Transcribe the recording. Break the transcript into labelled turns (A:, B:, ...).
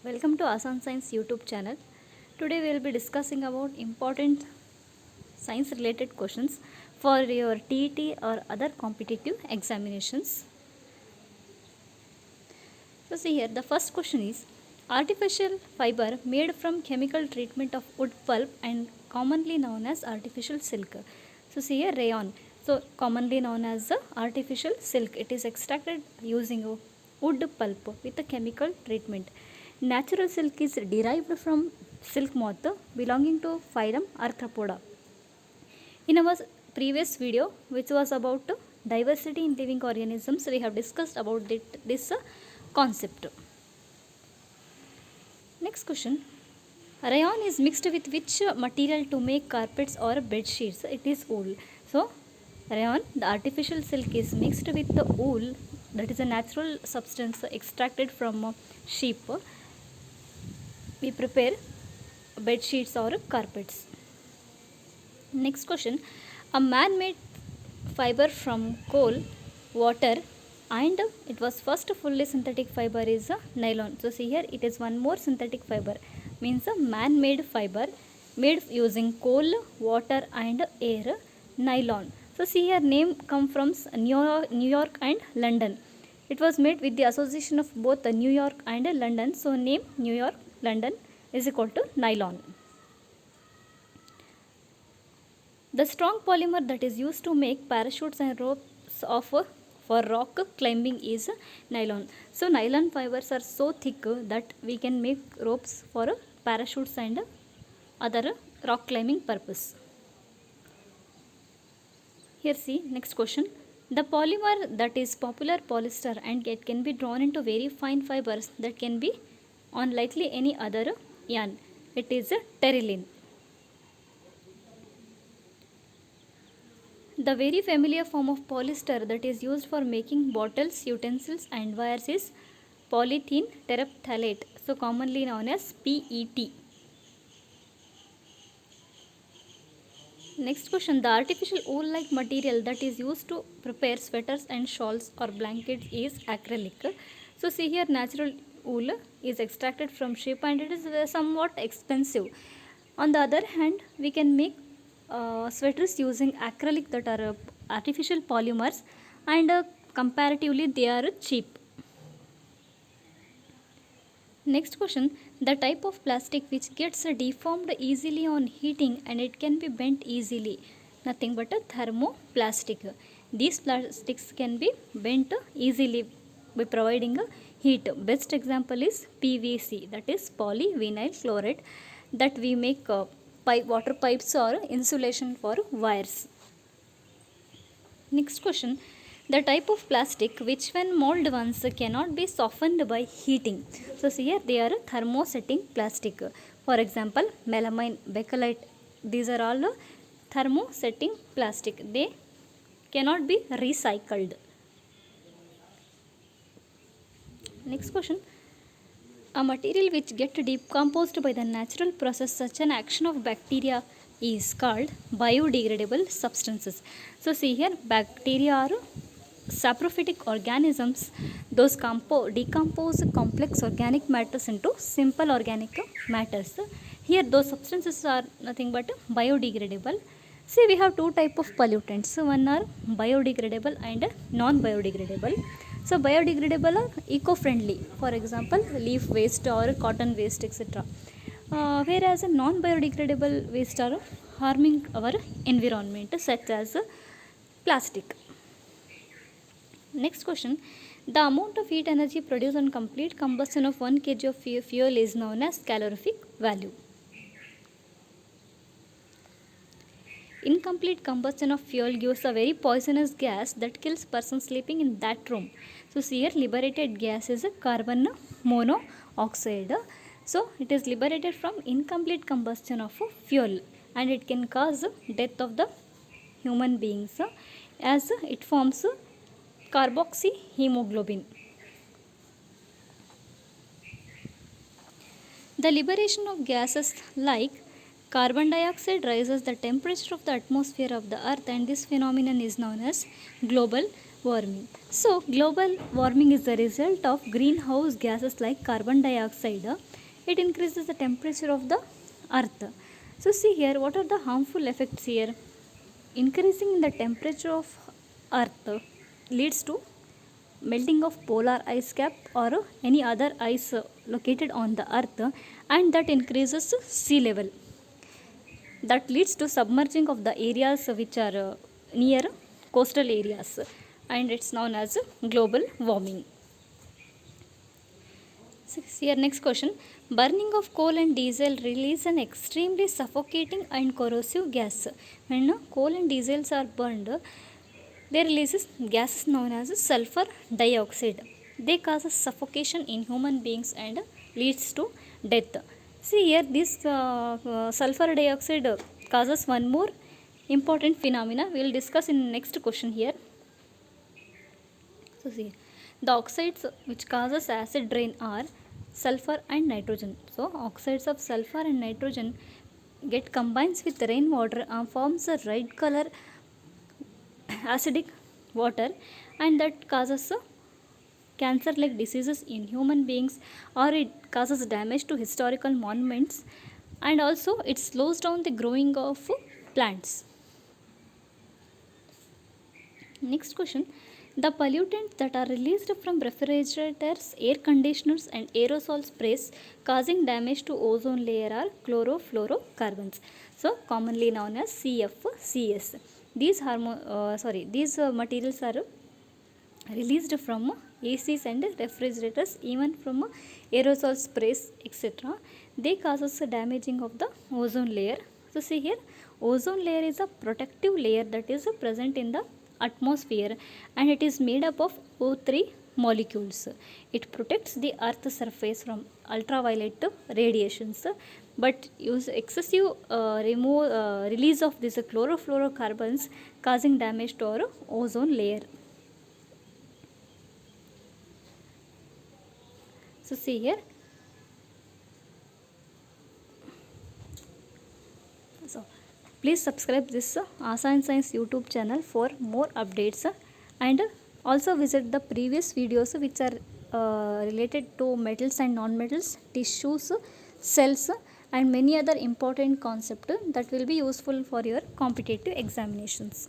A: Welcome to Asan Science YouTube channel. Today we will be discussing about important science related questions for your TET or other competitive examinations. So see here, the first question is: artificial fiber made from chemical treatment of wood pulp and commonly known as artificial silk. So see here, rayon. So commonly known as the artificial silk. It is extracted using a wood pulp with a chemical treatment. Natural silk is derived from silk moth belonging to phylum Arthropoda. In our previous video, which was about diversity in living organisms, we have discussed about this concept. Next question: rayon is mixed with which material to make carpets or bed sheets? It is wool. So, rayon, the artificial silk, is mixed with the wool, that is a natural substance extracted from sheep. We prepare bed sheets or carpets. Next question: a man-made fiber from coal, water, and it was first fully synthetic fiber is nylon. So see here, it is one more synthetic fiber, means a man-made fiber made using coal, water, and air, nylon. So see here, name come from New York and London. It was made with the association of both New York and London. So name New York, London is equal to nylon. The strong polymer that is used to make parachutes and ropes for rock climbing is nylon. So nylon fibers are so thick that we can make ropes for parachutes and other rock climbing purpose. Here see, next question. The polymer that is popular polyester, and it can be drawn into very fine fibers that can be on likely any other yarn. It is terylene. The very familiar form of polyester that is used for making bottles, utensils, and wires is polythene terephthalate, so commonly known as PET. Next question: the artificial wool-like material that is used to prepare sweaters and shawls or blankets is acrylic. So see here, natural wool is extracted from sheep and it is somewhat expensive. On the other hand, we can make sweaters using acrylic, that are artificial polymers, and comparatively they are cheap. Next question: the type of plastic which gets deformed easily on heating and it can be bent easily, nothing but a thermoplastic. These plastics can be bent easily by providing a heat. Best example is PVC, that is polyvinyl chloride, that we make water pipes or insulation for wires. Next question: the type of plastic which when molded once cannot be softened by heating. So see here, they are thermosetting plastic. For example, melamine, bakelite, these are all thermosetting plastic. They cannot be recycled. Next question: a material which gets decomposed by the natural process, such an action of bacteria, is called biodegradable substances. So see here, bacteria are saprophytic organisms. Those decompose complex organic matters into simple organic matters. Here those substances are nothing but biodegradable. See, we have two type of pollutants. One are biodegradable and non-biodegradable. So biodegradable are eco-friendly, for example leaf waste or cotton waste, etc. Whereas non-biodegradable waste are harming our environment, such as plastic. Next question: the amount of heat energy produced on complete combustion of 1 kg of fuel is known as calorific value. Incomplete combustion of fuel gives a very poisonous gas that kills person sleeping in that room. So here, liberated gas is a carbon monoxide. So it is liberated from incomplete combustion of fuel, and it can cause death of the human beings as it forms carboxyhemoglobin. The liberation of gases like carbon dioxide raises the temperature of the atmosphere of the earth, and this phenomenon is known as global warming. So global warming is the result of greenhouse gases like carbon dioxide. It increases the temperature of the earth. So see here, what are the harmful effects here? Increasing in the temperature of earth leads to melting of polar ice cap or any other ice located on the earth, and that increases sea level. That leads to submerging of the areas which are near coastal areas, and it's known as global warming. Here next question, burning of coal and diesel release an extremely suffocating and corrosive gas. When coal and diesels are burned, they releases gases known as sulfur dioxide. They causes suffocation in human beings and leads to death. See here, this sulfur dioxide causes one more important phenomena. We will discuss in next question here. So see, the oxides which causes acid rain are sulfur and nitrogen. So oxides of sulfur and nitrogen get combines with rainwater and forms a red color acidic water, and that causes cancer like diseases in human beings, or it causes damage to historical monuments, and also it slows down the growing of plants. Next question, the pollutants that are released from refrigerators, air conditioners and aerosol sprays causing damage to ozone layer are chlorofluorocarbons, so commonly known as CFCs. These materials are released from ACs and refrigerators, even from aerosol sprays, etc. They causes damaging of the ozone layer. So see here, ozone layer is a protective layer that is present in the atmosphere, and it is made up of O3 molecules. It protects the earth's surface from ultraviolet radiations, but use excessive release of these chlorofluorocarbons causing damage to our ozone layer. So see here, so please subscribe this Asa and Science YouTube channel for more updates, and also visit the previous videos which are related to metals and non-metals, tissues, cells and many other important concepts that will be useful for your competitive examinations.